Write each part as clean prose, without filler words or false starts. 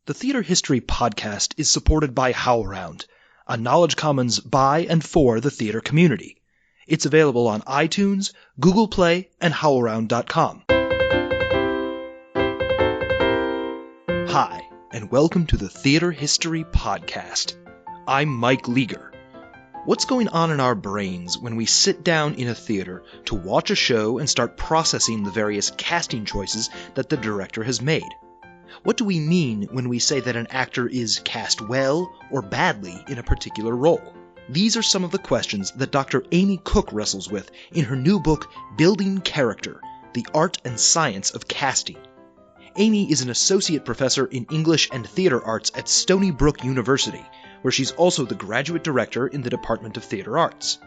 The Theater History Podcast is supported by HowlRound, a Knowledge Commons by and for the theater community. It's available on iTunes, Google Play, and howlround.com. Hi, and welcome to the Theater History Podcast. I'm Mike Leager. What's going on in our brains when we sit down in a theater to watch a show and start processing the various casting choices that the director has made? What do we mean when we say that an actor is cast well or badly in a particular role? These are some of the questions that Dr. Amy Cook wrestles with in her new book, Building Character: The Art and Science of Casting. Amy is an associate professor in English and theater arts at Stony Brook University, where she's also the graduate director in the Department of Theater Arts.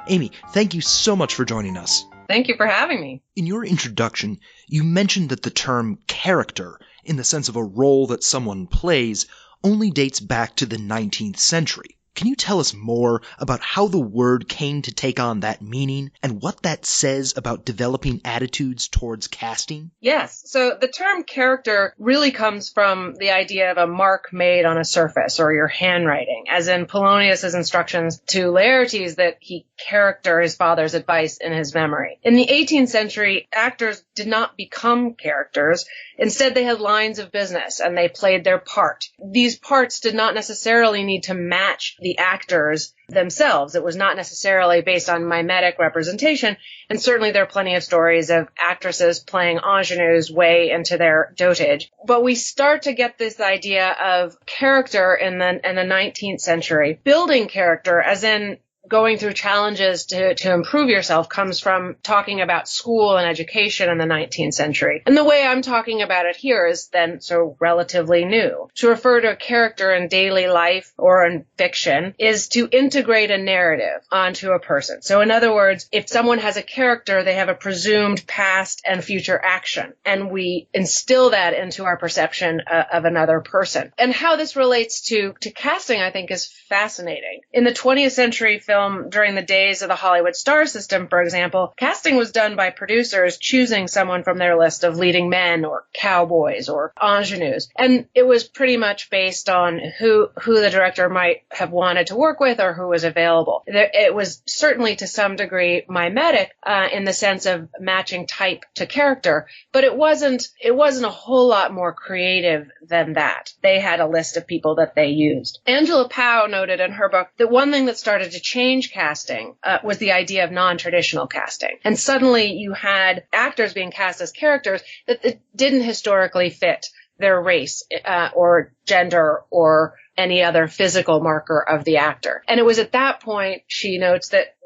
Amy, thank you so much for joining us. Thank you for having me. In your introduction, you mentioned that the term character, in the sense of a role that someone plays, only dates back to the 19th century. Can you tell us more about how the word came to take on that meaning and what that says about developing attitudes towards casting? Yes. So the term character really comes from the idea of a mark made on a surface or your handwriting, as in Polonius's instructions to Laertes that he character his father's advice in his memory. In the 18th century, actors did not become characters. Instead, they had lines of business and they played their part. These parts did not necessarily need to match the actors themselves. It was not necessarily based on mimetic representation, and certainly there are plenty of stories of actresses playing ingenues way into their dotage. But we start to get this idea of character in the 19th century. Building character, as in going through challenges to improve yourself, comes from talking about school and education in the 19th century. And the way I'm talking about it here is then so relatively new. To refer to a character in daily life or in fiction is to integrate a narrative onto a person. So in other words, if someone has a character, they have a presumed past and future action. And we instill that into our perception of another person. And how this relates to casting, I think, is fascinating. In the 20th century film, during the days of the Hollywood star system, for example, casting was done by producers choosing someone from their list of leading men or cowboys or ingenues. And it was pretty much based on who the director might have wanted to work with or who was available. It was certainly to some degree mimetic in the sense of matching type to character, but it wasn't a whole lot more creative than that. They had a list of people that they used. Angela Powell noted in her book that one thing that started to change casting was the idea of non-traditional casting. And suddenly you had actors being cast as characters that didn't historically fit their race or gender or any other physical marker of the actor. And it was at that point, she notes, that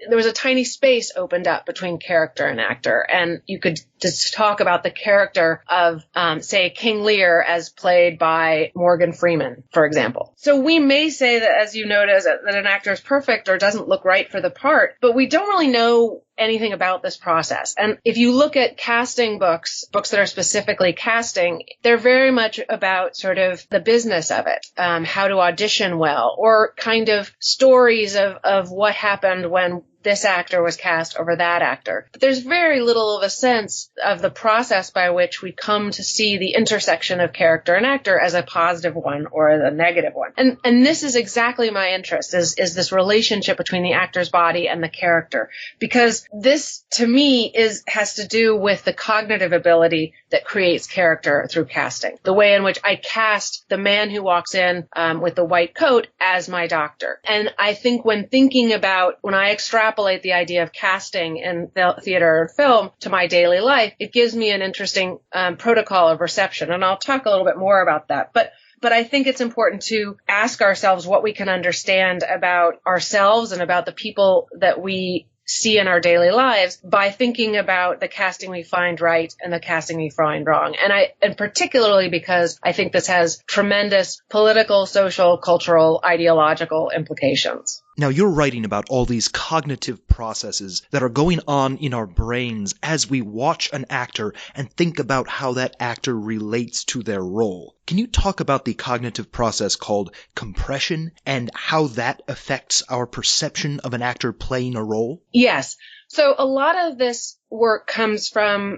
there was a tiny space opened up between character and actor. And you could just talk about the character of, say, King Lear as played by Morgan Freeman, for example. So we may say that, as you notice, that an actor is perfect or doesn't look right for the part, but we don't really know anything about this process. And if you look at casting books that are specifically casting, they're very much about sort of the business of it, how to audition well, or kind of stories of what happened when this actor was cast over that actor. But there's very little of a sense of the process by which we come to see the intersection of character and actor as a positive one or a negative one. And this is exactly my interest, is this relationship between the actor's body and the character. Because this, to me, has to do with the cognitive ability that creates character through casting. The way in which I cast the man who walks in with the white coat as my doctor. And I think when I extrapolate the idea of casting in theater or film to my daily life, it gives me an interesting protocol of reception. And I'll talk a little bit more about that. But I think it's important to ask ourselves what we can understand about ourselves and about the people that we see in our daily lives by thinking about the casting we find right and the casting we find wrong. And particularly because I think this has tremendous political, social, cultural, ideological implications. Now, you're writing about all these cognitive processes that are going on in our brains as we watch an actor and think about how that actor relates to their role. Can you talk about the cognitive process called compression and how that affects our perception of an actor playing a role? Yes. So a lot of this work comes from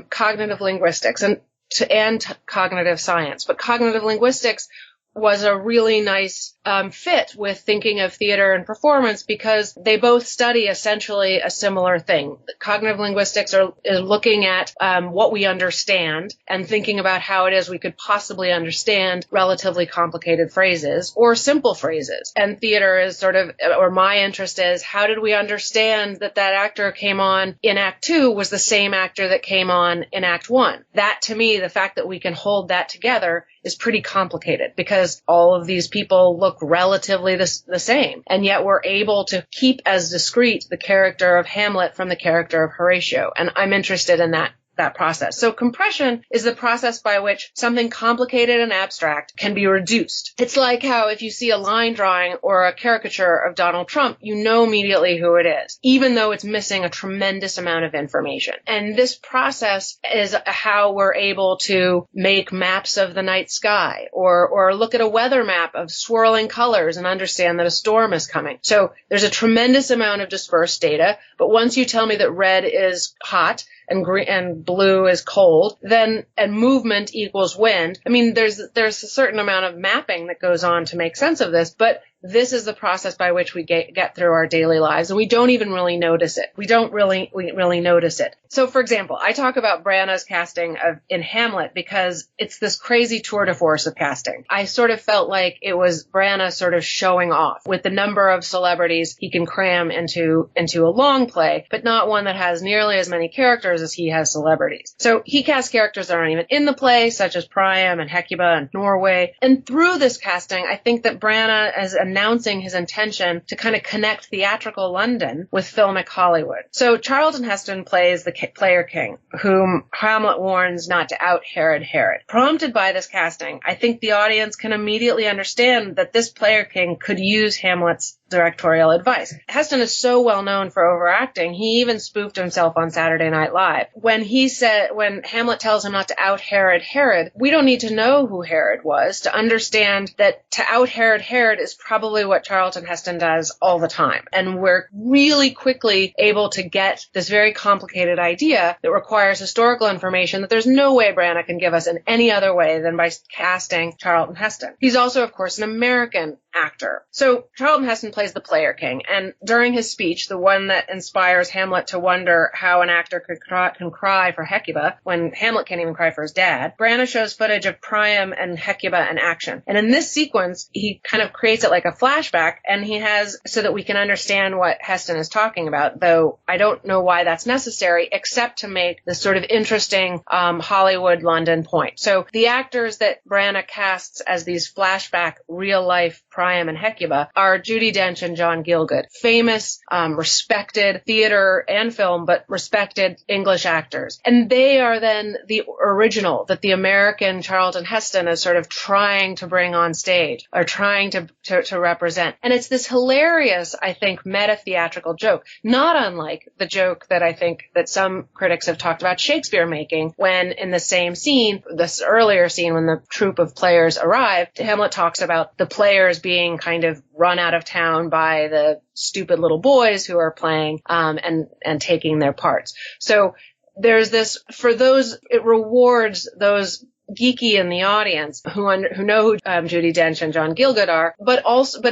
cognitive linguistics. And and cognitive science. But cognitive linguistics was a really nice fit with thinking of theater and performance because they both study essentially a similar thing. Cognitive linguistics is looking at what we understand and thinking about how it is we could possibly understand relatively complicated phrases or simple phrases. And theater is sort of, or my interest is, how did we understand that actor came on in Act 2 was the same actor that came on in Act 1? That, to me, the fact that we can hold that together is pretty complicated because all of these people look relatively the same. And yet we're able to keep as discrete the character of Hamlet from the character of Horatio. And I'm interested in that process. So compression is the process by which something complicated and abstract can be reduced. It's like how if you see a line drawing or a caricature of Donald Trump, you know immediately who it is, even though it's missing a tremendous amount of information. And this process is how we're able to make maps of the night sky or look at a weather map of swirling colors and understand that a storm is coming. So there's a tremendous amount of dispersed data, but once you tell me that red is hot and green and blue is cold, then, and movement equals wind. I mean, there's a certain amount of mapping that goes on to make sense of this, but this is the process by which we get through our daily lives, and we don't even really notice it. We really notice it. So, for example, I talk about Branagh's casting in Hamlet because it's this crazy tour de force of casting. I sort of felt like it was Branagh sort of showing off with the number of celebrities he can cram into a long play, but not one that has nearly as many characters as he has celebrities. So he cast characters that aren't even in the play, such as Priam and Hecuba and Norway. And through this casting, I think that Branagh is announcing his intention to kind of connect theatrical London with filmic Hollywood. So Charlton Heston plays the player king, whom Hamlet warns not to out Herod. Prompted by this casting, I think the audience can immediately understand that this player king could use Hamlet's directorial advice. Heston is so well known for overacting, he even spoofed himself on Saturday Night Live. When Hamlet tells him not to out Herod, we don't need to know who Herod was to understand that to out Herod is probably what Charlton Heston does all the time. And we're really quickly able to get this very complicated idea that requires historical information that there's no way Branagh can give us in any other way than by casting Charlton Heston. He's also, of course, an American actor. So Charlton Heston plays the player king, and during his speech, the one that inspires Hamlet to wonder how an actor can cry for Hecuba when Hamlet can't even cry for his dad, Branagh shows footage of Priam and Hecuba in action. And in this sequence, he kind of creates it like a flashback, and he has so that we can understand what Heston is talking about, though I don't know why that's necessary, except to make this sort of interesting Hollywood London point. So the actors that Branagh casts as these flashback real-life Priam and Hecuba are Judi Dench and John Gielgud, famous, respected theater and film, but respected English actors. And they are then the original that the American Charlton Heston is sort of trying to bring on stage or trying to represent. And it's this hilarious, I think, meta-theatrical joke, not unlike the joke that I think that some critics have talked about Shakespeare making when in the same scene, this earlier scene when the troupe of players arrive, Hamlet talks about the players being kind of run out of town by the stupid little boys who are playing and taking their parts. So there's this, for those, it rewards those geeky in the audience who know who Judi Dench and John Gielgud are, but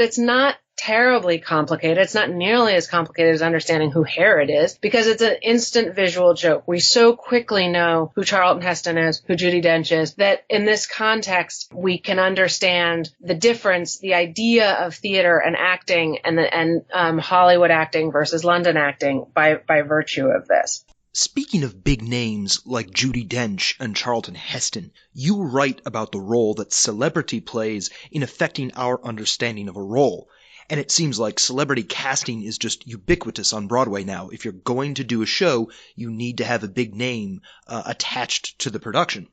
it's not terribly complicated. It's not nearly as complicated as understanding who Herod is, because it's an instant visual joke. We so quickly know who Charlton Heston is, who Judi Dench is, that in this context, we can understand the difference, the idea of theater and acting and Hollywood acting versus London acting by virtue of this. Speaking of big names like Judi Dench and Charlton Heston, you write about the role that celebrity plays in affecting our understanding of a role. And it seems like celebrity casting is just ubiquitous on Broadway now. If you're going to do a show, you need to have a big name attached to the production.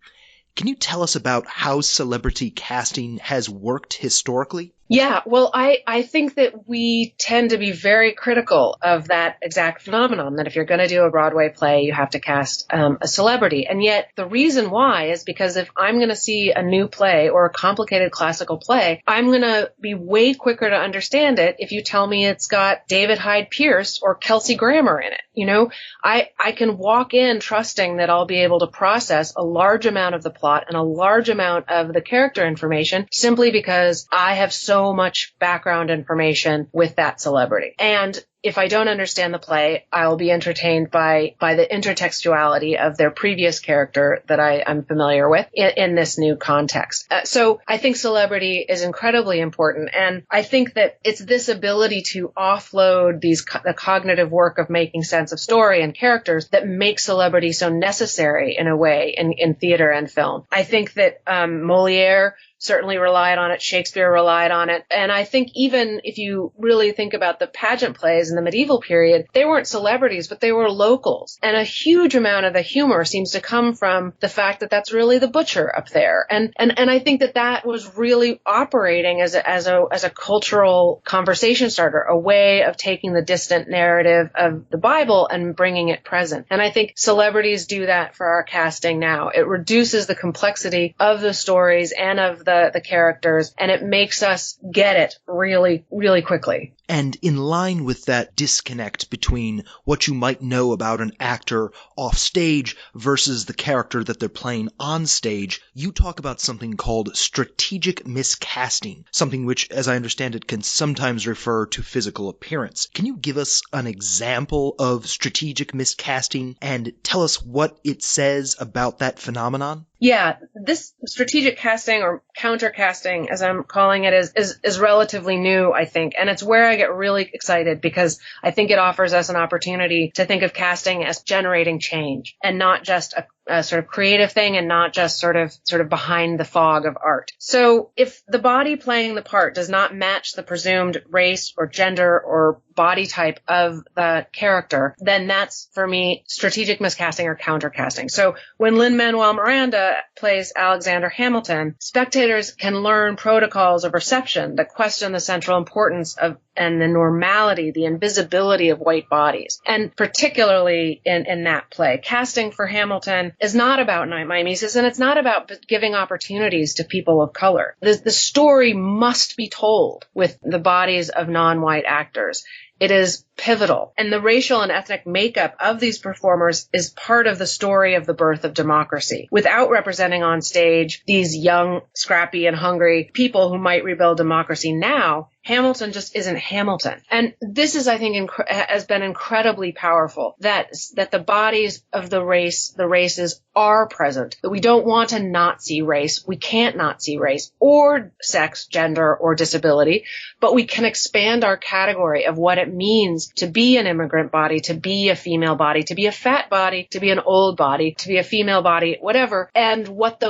Can you tell us about how celebrity casting has worked historically? Yeah, well, I think that we tend to be very critical of that exact phenomenon, that if you're going to do a Broadway play, you have to cast a celebrity. And yet the reason why is because if I'm going to see a new play or a complicated classical play, I'm going to be way quicker to understand it if you tell me it's got David Hyde Pierce or Kelsey Grammer in it. You know, I can walk in trusting that I'll be able to process a large amount of the plot and a large amount of the character information simply because I have so much background information with that celebrity. And if I don't understand the play, I'll be entertained by the intertextuality of their previous character that I'm familiar with in this new context. So I think celebrity is incredibly important. And I think that it's this ability to offload the cognitive work of making sense of story and characters that makes celebrity so necessary in a way in theater and film. I think that Molière certainly relied on it. Shakespeare relied on it. And I think even if you really think about the pageant plays in the medieval period, they weren't celebrities, but they were locals. And a huge amount of the humor seems to come from the fact that that's really the butcher up there. And I think that was really operating as a cultural conversation starter, a way of taking the distant narrative of the Bible and bringing it present. And I think celebrities do that for our casting now. It reduces the complexity of the stories and of the characters, and it makes us get it really, really quickly. And in line with that disconnect between what you might know about an actor off stage versus the character that they're playing on stage, you talk about something called strategic miscasting, something which, as I understand it, can sometimes refer to physical appearance. Can you give us an example of strategic miscasting and tell us what it says about that phenomenon? Yeah, this strategic casting or counter casting, as I'm calling it, is relatively new, I think. And it's where I get really excited because I think it offers us an opportunity to think of casting as generating change and not just a sort of creative thing and not just sort of behind the fog of art. So if the body playing the part does not match the presumed race or gender or body type of the character, then that's, for me, strategic miscasting or countercasting. So when Lin-Manuel Miranda plays Alexander Hamilton, spectators can learn protocols of reception that question the central importance of and the normality, the invisibility of white bodies. And particularly in that play, casting for Hamilton is not about mimesis, and it's not about giving opportunities to people of color. The story must be told with the bodies of non-white actors. It is pivotal. And the racial and ethnic makeup of these performers is part of the story of the birth of democracy. Without representing on stage these young, scrappy, and hungry people who might rebuild democracy now, Hamilton just isn't Hamilton. And this is, I think, has been incredibly powerful, that the bodies of the races are present, that we don't want to not see race. We can't not see race or sex, gender, or disability, but we can expand our category of what it means to be an immigrant body, to be a female body, to be a fat body, to be an old body, to be a female body, whatever, and what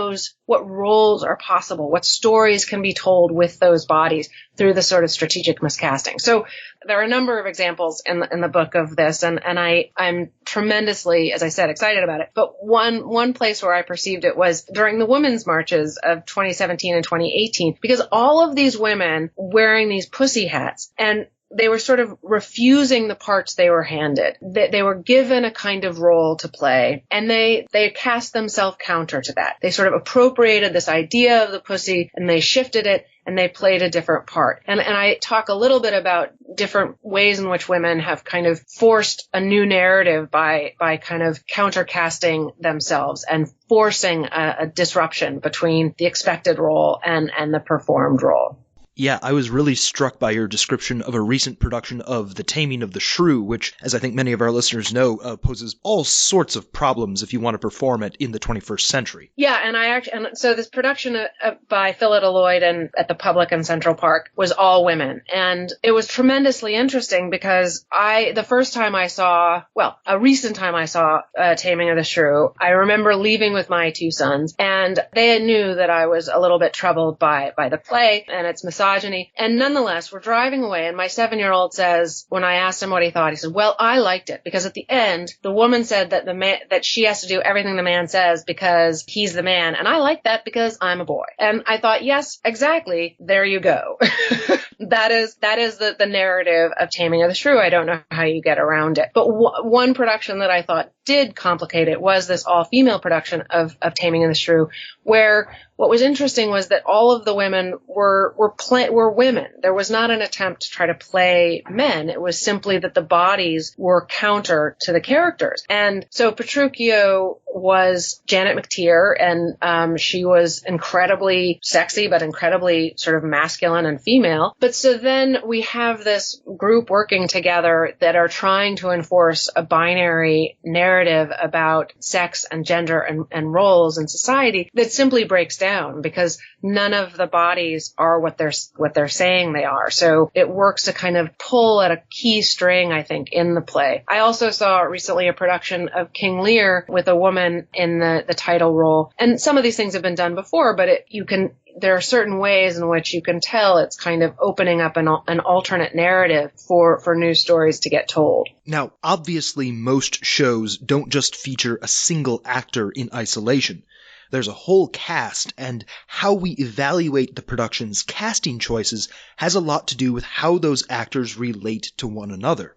roles are possible, what stories can be told with those bodies through the sort of strategic miscasting. So there are a number of examples in the book of this, and I'm tremendously, as I said, excited about it. But one place where I perceived it was during the women's marches of 2017 and 2018, because all of these women wearing these pussy hats, and they were sort of refusing the parts they were handed. They were given a kind of role to play, and they cast themselves counter to that. They sort of appropriated this idea of the pussy, and they shifted it, and they played a different part. And I talk a little bit about different ways in which women have kind of forced a new narrative by kind of countercasting themselves and forcing a disruption between the expected role and the performed role. Yeah, I was really struck by your description of a recent production of The Taming of the Shrew, which, as I think many of our listeners know, poses all sorts of problems if you want to perform it in the 21st century. Yeah, and so this production by Phillida Lloyd and at the Public in Central Park was all women, and it was tremendously interesting because a recent time I saw Taming of the Shrew, I remember leaving with my two sons, and they knew that I was a little bit troubled by the play and its misogyny misogyny. And nonetheless, we're driving away, and my 7-year-old says, when I asked him what he thought, he said, well, I liked it because at the end, the woman said that that she has to do everything the man says because he's the man. And I like that because I'm a boy. And I thought, yes, exactly. There you go. That is the narrative of Taming of the Shrew. I don't know how you get around it. But one production that I thought did complicate it was this all-female production of Taming of the Shrew, where what was interesting was that all of the women were women. There was not an attempt to try to play men. It was simply that the bodies were counter to the characters. And so Petruchio was Janet McTeer, and she was incredibly sexy, but incredibly sort of masculine and female. But so then we have this group working together that are trying to enforce a binary narrative about sex and gender and roles in society that simply breaks down because none of the bodies are what they're saying they are. So it works to kind of pull at a key string, I think, in the play. I also saw recently a production of King Lear with a woman in the title role. And some of these things have been done before, but there are certain ways in which you can tell it's kind of opening up an alternate narrative for new stories to get told. Now, obviously, most shows don't just feature a single actor in isolation. There's a whole cast, and how we evaluate the production's casting choices has a lot to do with how those actors relate to one another.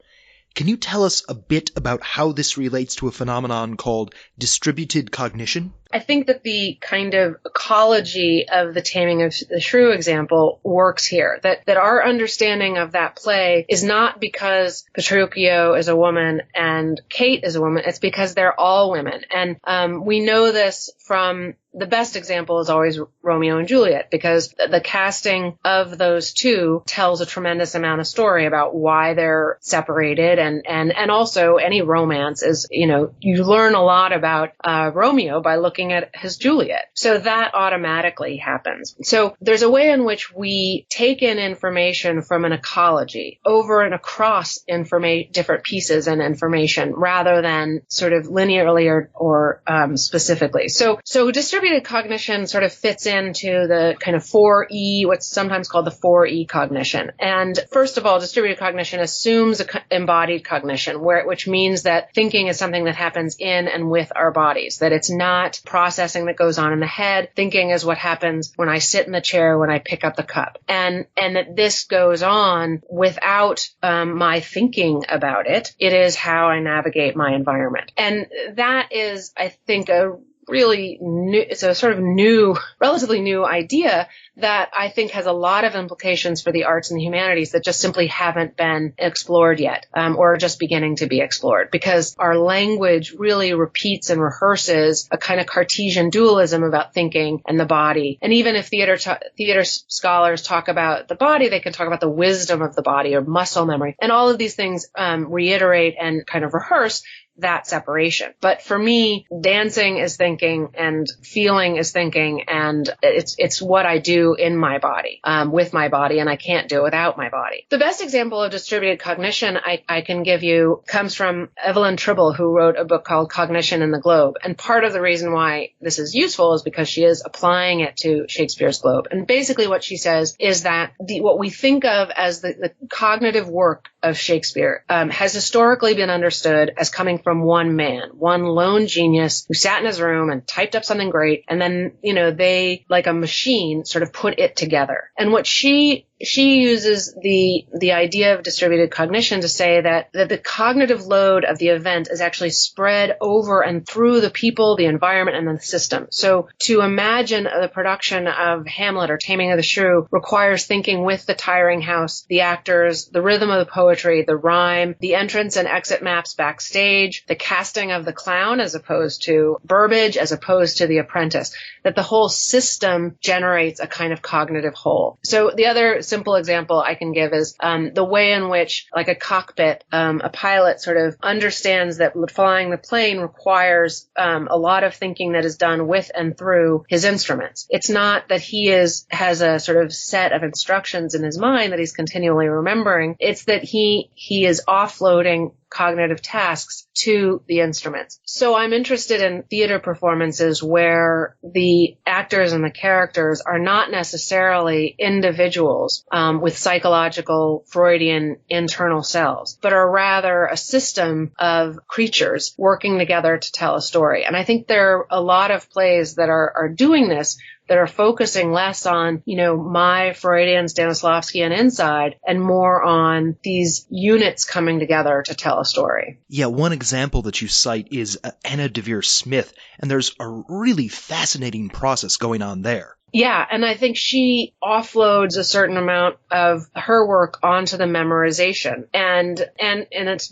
Can you tell us a bit about how this relates to a phenomenon called distributed cognition? I think that the kind of ecology of the Taming of the Shrew example works here. That our understanding of that play is not because Petruchio is a woman and Kate is a woman. It's because they're all women. And we know this from the best example is always Romeo and Juliet, because the casting of those two tells a tremendous amount of story about why they're separated. And also any romance is, you learn a lot about Romeo by looking at his Juliet. So that automatically happens. So there's a way in which we take in information from an ecology over and across different pieces and information rather than sort of linearly or specifically. So distributed cognition sort of fits into the kind of 4E, what's sometimes called the 4E cognition. And first of all, distributed cognition assumes embodied cognition, which means that thinking is something that happens in and with our bodies, that it's not processing that goes on in the head. Thinking is what happens when I sit in the chair, when I pick up the cup. And that this goes on without my thinking about it. It is how I navigate my environment. And that is, I think, really new, it's a sort of relatively new idea that I think has a lot of implications for the arts and the humanities that just simply haven't been explored yet, or are just beginning to be explored, because our language really repeats and rehearses a kind of Cartesian dualism about thinking and the body. And even if theater scholars talk about the body, they can talk about the wisdom of the body or muscle memory. And all of these things reiterate and kind of rehearse that separation. But for me, dancing is thinking and feeling is thinking, and it's what I do in my body, with my body, and I can't do it without my body. The best example of distributed cognition I can give you comes from Evelyn Tribble, who wrote a book called Cognition in the Globe. And part of the reason why this is useful is because she is applying it to Shakespeare's Globe. And basically what she says is that what we think of as the cognitive work of Shakespeare has historically been understood as coming from one man, one lone genius who sat in his room and typed up something great. And then, they, like a machine, sort of put it together. And what she uses the idea of distributed cognition to say that the cognitive load of the event is actually spread over and through the people, the environment, and the system. So to imagine the production of Hamlet or Taming of the Shrew requires thinking with the tiring house, the actors, the rhythm of the poetry, the rhyme, the entrance and exit maps backstage, the casting of the clown as opposed to Burbage, as opposed to the apprentice, that the whole system generates a kind of cognitive whole. So the other simple example I can give is the way in which, like a cockpit, a pilot sort of understands that flying the plane requires a lot of thinking that is done with and through his instruments. It's not that he has a sort of set of instructions in his mind that he's continually remembering. It's that he is offloading cognitive tasks to the instruments. So I'm interested in theater performances where the actors and the characters are not necessarily individuals with psychological Freudian internal selves, but are rather a system of creatures working together to tell a story. And I think there are a lot of plays that are doing this, that are focusing less on, my Freudian, Stanislavskian inside and more on these units coming together to tell a story. Yeah, one example that you cite is Anna Devere Smith, and there's a really fascinating process going on there. Yeah, and I think she offloads a certain amount of her work onto the memorization, and it's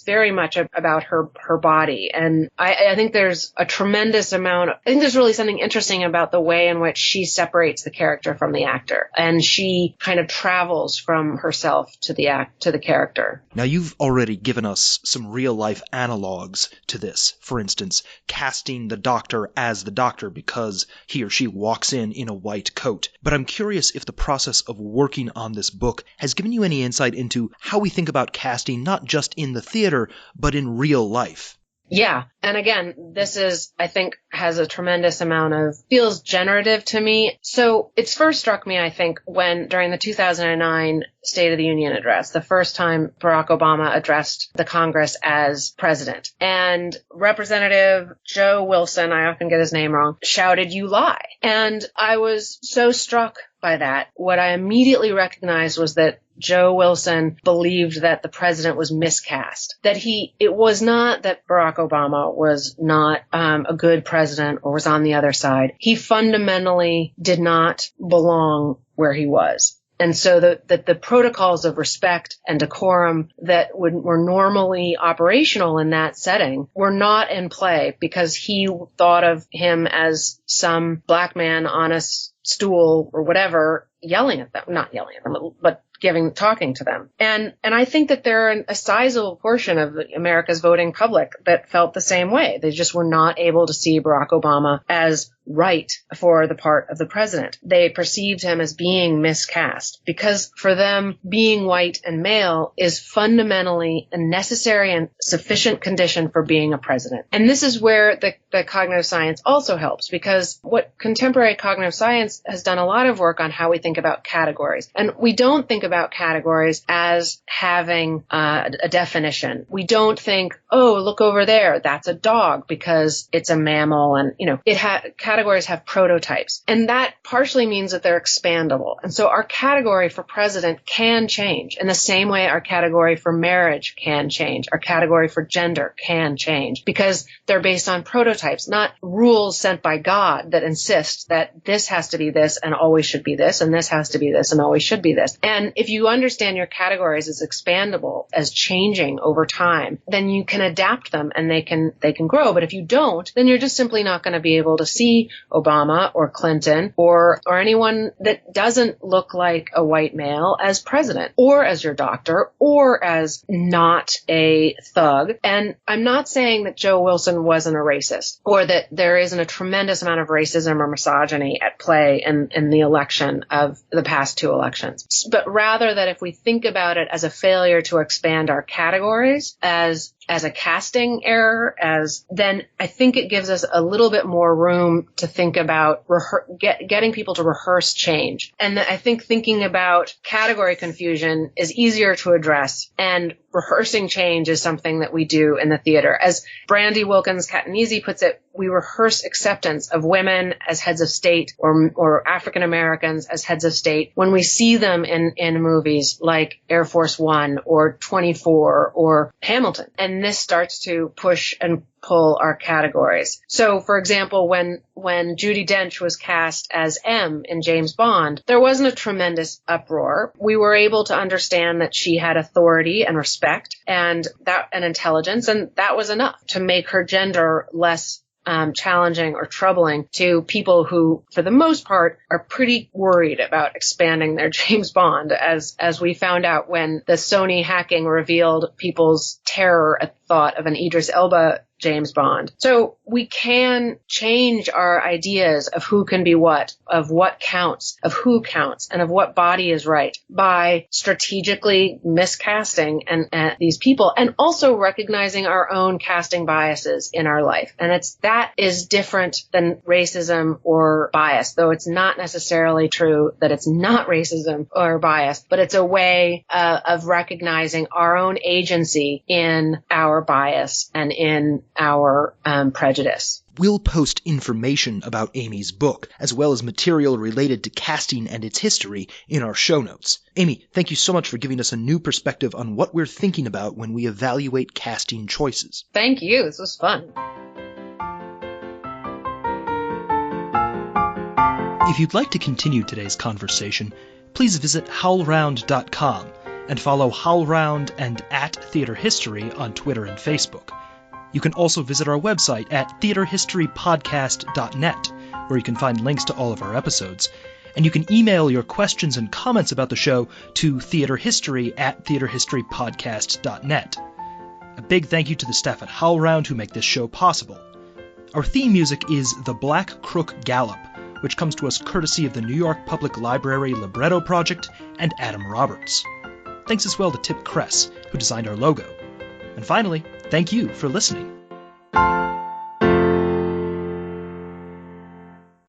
very much about her body. And I think there's a tremendous amount. I think there's really something interesting about the way in which she separates the character from the actor, and she kind of travels from herself to the character. Now, you've already given us some real life analogs to this. For instance, casting the doctor as the doctor because he or she walks in a white coat. But I'm curious if the process of working on this book has given you any insight into how we think about casting, not just in the theater, but in real life. Yeah. And again, this is, I think, has a tremendous amount of, feels generative to me. So it's first struck me, I think, during the 2009 State of the Union address, the first time Barack Obama addressed the Congress as president. And Representative Joe Wilson, I often get his name wrong, shouted, "You lie." And I was so struck by that. What I immediately recognized was that Joe Wilson believed that the president was miscast, that it was not that Barack Obama was not a good president or was on the other side. He fundamentally did not belong where he was. And so the protocols of respect and decorum that were normally operational in that setting were not in play because he thought of him as some black man on a stool or whatever, yelling at them, not yelling at them, but talking to them. And I think that there are a sizable portion of America's voting public that felt the same way. They just were not able to see Barack Obama as right for the part of the president. They perceived him as being miscast because for them, being white and male is fundamentally a necessary and sufficient condition for being a president. And this is where the cognitive science also helps, because what contemporary cognitive science has done a lot of work on how we think about categories. And we don't think about categories as having a definition. We don't think, oh, look over there, that's a dog because it's a mammal, and categories have prototypes. And that partially means that they're expandable. And so our category for president can change in the same way our category for marriage can change. Our category for gender can change because they're based on prototypes, not rules sent by God that insist that this has to be this and always should be this, and this has to be this and always should be this. And if you understand your categories as expandable, as changing over time, then you can adapt them and they can grow. But if you don't, then you're just simply not going to be able to see Obama or Clinton or anyone that doesn't look like a white male as president or as your doctor or as not a thug. And I'm not saying that Joe Wilson wasn't a racist or that there isn't a tremendous amount of racism or misogyny at play in the election of the past two elections, but rather that if we think about it as a failure to expand our categories, as a casting error, then I think it gives us a little bit more room to think about getting people to rehearse change. And I think thinking about category confusion is easier to address, and rehearsing change is something that we do in the theater. As Brandy Wilkins-Catanese puts it, we rehearse acceptance of women as heads of state or African Americans as heads of state when we see them in movies like Air Force One or 24 or Hamilton. And this starts to push and pull our categories. So, for example, when Judi Dench was cast as M in James Bond, there wasn't a tremendous uproar. We were able to understand that she had authority and respect and intelligence, and that was enough to make her gender less challenging or troubling to people who, for the most part, are pretty worried about expanding their James Bond, as we found out when the Stony hacking revealed people's terror at the thought of an Idris Elba James Bond. So we can change our ideas of who can be what, of what counts, of who counts, and of what body is right by strategically miscasting and these people, and also recognizing our own casting biases in our life. And that is different than racism or bias, though it's not necessarily true that it's not racism or bias, but it's a way of recognizing our own agency in our bias and in our prejudice. We'll post information about Amy's book, as well as material related to casting and its history, in our show notes. Amy, thank you so much for giving us a new perspective on what we're thinking about when we evaluate casting choices. Thank you. This was fun. If you'd like to continue today's conversation, please visit howlround.com and follow HowlRound and @TheaterHistory on Twitter and Facebook. You can also visit our website at theaterhistorypodcast.net, where you can find links to all of our episodes. And you can email your questions and comments about the show to theaterhistory@theaterhistorypodcast.net. A big thank you to the staff at HowlRound who make this show possible. Our theme music is The Black Crook Gallop, which comes to us courtesy of the New York Public Library Libretto Project and Adam Roberts. Thanks as well to Tip Kress, who designed our logo. And finally, thank you for listening.